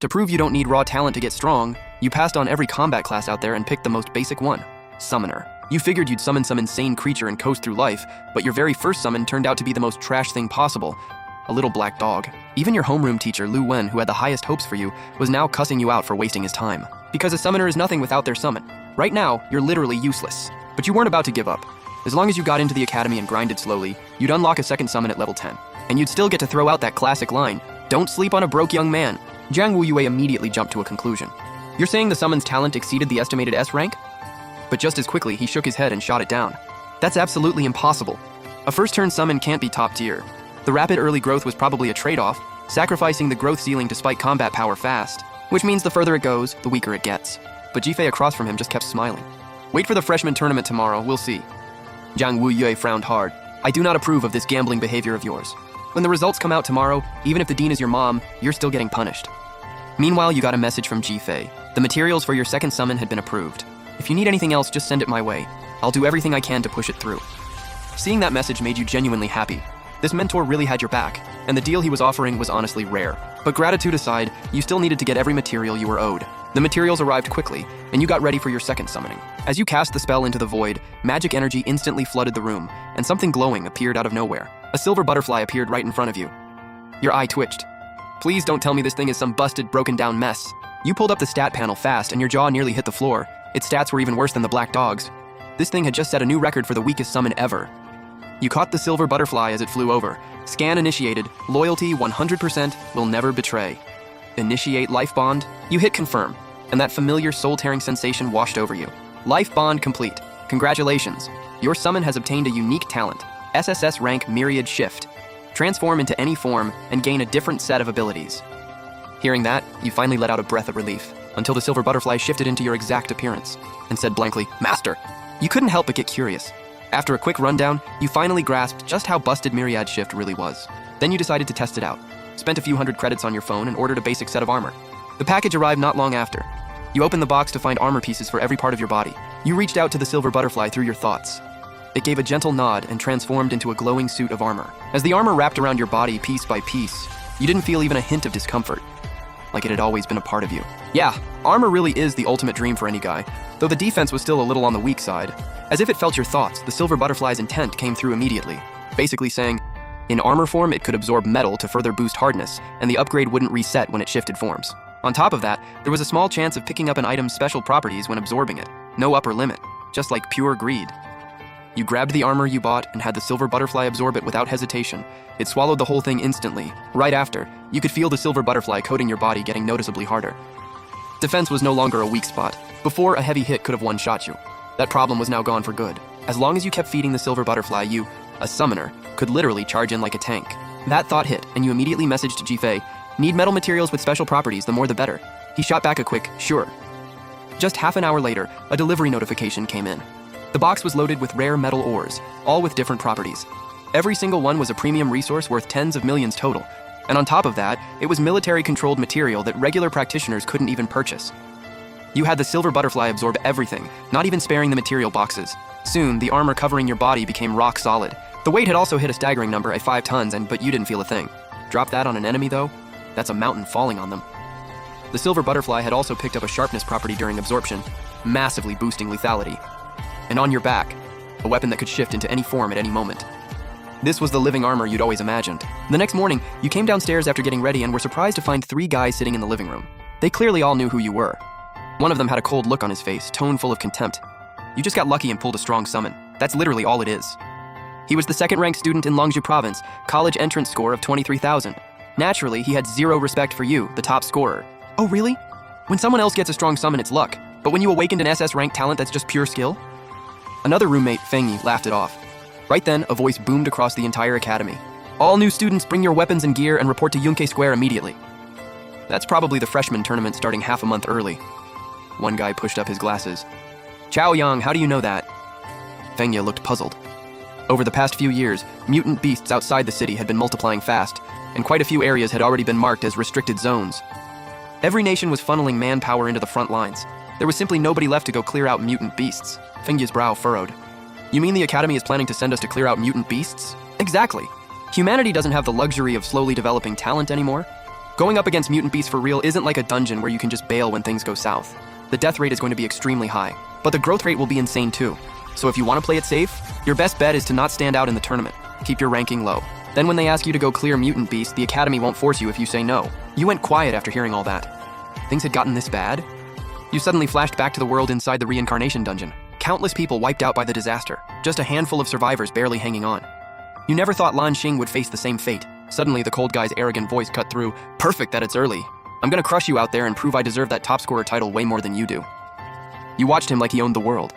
To prove you don't need raw talent to get strong, you passed on every combat class out there and picked the most basic one, Summoner. You figured you'd summon some insane creature and coast through life, but your very first summon turned out to be the most trash thing possible, a little black dog. Even your homeroom teacher, Lu Wen, who had the highest hopes for you, was now cussing you out for wasting his time. Because a summoner is nothing without their summon. Right now, you're literally useless. But you weren't about to give up. As long as you got into the academy and grinded slowly, you'd unlock a second summon at level 10. And you'd still get to throw out that classic line, "Don't sleep on a broke young man." Jiang Wuyue immediately jumped to a conclusion. You're saying the summon's talent exceeded the estimated S rank? But just as quickly, he shook his head and shot it down. That's absolutely impossible. A first-turn summon can't be top tier. The rapid early growth was probably a trade-off, sacrificing the growth ceiling to spike combat power fast, which means the further it goes, the weaker it gets. But Jifei across from him just kept smiling. Wait for the freshman tournament tomorrow, we'll see. Jiang Wuyue frowned hard. I do not approve of this gambling behavior of yours. When the results come out tomorrow, even if the dean is your mom, you're still getting punished. Meanwhile, you got a message from Jifei. The materials for your second summon had been approved. If you need anything else, just send it my way. I'll do everything I can to push it through. Seeing that message made you genuinely happy. This mentor really had your back, and the deal he was offering was honestly rare. But gratitude aside, you still needed to get every material you were owed. The materials arrived quickly, and you got ready for your second summoning. As you cast the spell into the void, magic energy instantly flooded the room, and something glowing appeared out of nowhere. A silver butterfly appeared right in front of you. Your eye twitched. Please don't tell me this thing is some busted, broken-down mess. You pulled up the stat panel fast, and your jaw nearly hit the floor. Its stats were even worse than the black dog's. This thing had just set a new record for the weakest summon ever. You caught the silver butterfly as it flew over. Scan initiated. Loyalty 100%, will never betray. Initiate life bond. You hit confirm, and that familiar soul-tearing sensation washed over you. Life bond complete. Congratulations. Your summon has obtained a unique talent, SSS rank Myriad Shift. Transform into any form and gain a different set of abilities. Hearing that, you finally let out a breath of relief, until the silver butterfly shifted into your exact appearance, and said blankly, Master. You couldn't help but get curious. After a quick rundown, you finally grasped just how busted Myriad Shift really was. Then you decided to test it out. Spent a few hundred credits on your phone and ordered a basic set of armor. The package arrived not long after. You opened the box to find armor pieces for every part of your body. You reached out to the silver butterfly through your thoughts. It gave a gentle nod and transformed into a glowing suit of armor. As the armor wrapped around your body piece by piece, you didn't feel even a hint of discomfort, like it had always been a part of you. Yeah, armor really is the ultimate dream for any guy, though the defense was still a little on the weak side. As if it felt your thoughts, the silver butterfly's intent came through immediately, basically saying, in armor form, it could absorb metal to further boost hardness, and the upgrade wouldn't reset when it shifted forms. On top of that, there was a small chance of picking up an item's special properties when absorbing it. No upper limit, just like pure greed. You grabbed the armor you bought and had the silver butterfly absorb it without hesitation. It swallowed the whole thing instantly. Right after, you could feel the silver butterfly coating your body getting noticeably harder. Defense was no longer a weak spot. Before, a heavy hit could have one-shot you. That problem was now gone for good. As long as you kept feeding the silver butterfly, you, a summoner, could literally charge in like a tank. That thought hit, and you immediately messaged Jifei, need metal materials with special properties, the more the better. He shot back a quick, sure. Just half an hour later, a delivery notification came in. The box was loaded with rare metal ores, all with different properties. Every single one was a premium resource worth tens of millions total. And on top of that, it was military-controlled material that regular practitioners couldn't even purchase. You had the silver butterfly absorb everything, not even sparing the material boxes. Soon, the armor covering your body became rock solid. The weight had also hit a staggering number at 5 tons, but you didn't feel a thing. Drop that on an enemy, though? That's a mountain falling on them. The silver butterfly had also picked up a sharpness property during absorption, massively boosting lethality. And on your back, a weapon that could shift into any form at any moment. This was the living armor you'd always imagined. The next morning, you came downstairs after getting ready and were surprised to find 3 guys sitting in the living room. They clearly all knew who you were. One of them had a cold look on his face, tone full of contempt. You just got lucky and pulled a strong summon. That's literally all it is. He was the second-ranked student in Longzhou province, college entrance score of 23,000. Naturally, he had zero respect for you, the top scorer. Oh, really? When someone else gets a strong summon, it's luck. But when you awakened an SS-ranked talent, that's just pure skill? Another roommate, Feng Yi, laughed it off. Right then, a voice boomed across the entire academy. All new students, bring your weapons and gear and report to Yunke Square immediately. That's probably the freshman tournament starting half a month early. One guy pushed up his glasses. Chao Yang, how do you know that? Feng Yi looked puzzled. Over the past few years, mutant beasts outside the city had been multiplying fast, and quite a few areas had already been marked as restricted zones. Every nation was funneling manpower into the front lines. There was simply nobody left to go clear out mutant beasts. Feng Yi's brow furrowed. You mean the Academy is planning to send us to clear out mutant beasts? Exactly. Humanity doesn't have the luxury of slowly developing talent anymore. Going up against mutant beasts for real isn't like a dungeon where you can just bail when things go south. The death rate is going to be extremely high, but the growth rate will be insane too. So if you want to play it safe, your best bet is to not stand out in the tournament. Keep your ranking low. Then when they ask you to go clear mutant beast, the academy won't force you if you say no. You went quiet after hearing all that. Things had gotten this bad? You suddenly flashed back to the world inside the reincarnation dungeon. Countless people wiped out by the disaster, just a handful of survivors barely hanging on. You never thought Lan Xing would face the same fate. Suddenly, the cold guy's arrogant voice cut through. Perfect that it's early. I'm gonna crush you out there and prove I deserve that top scorer title way more than you do. You watched him like he owned the world.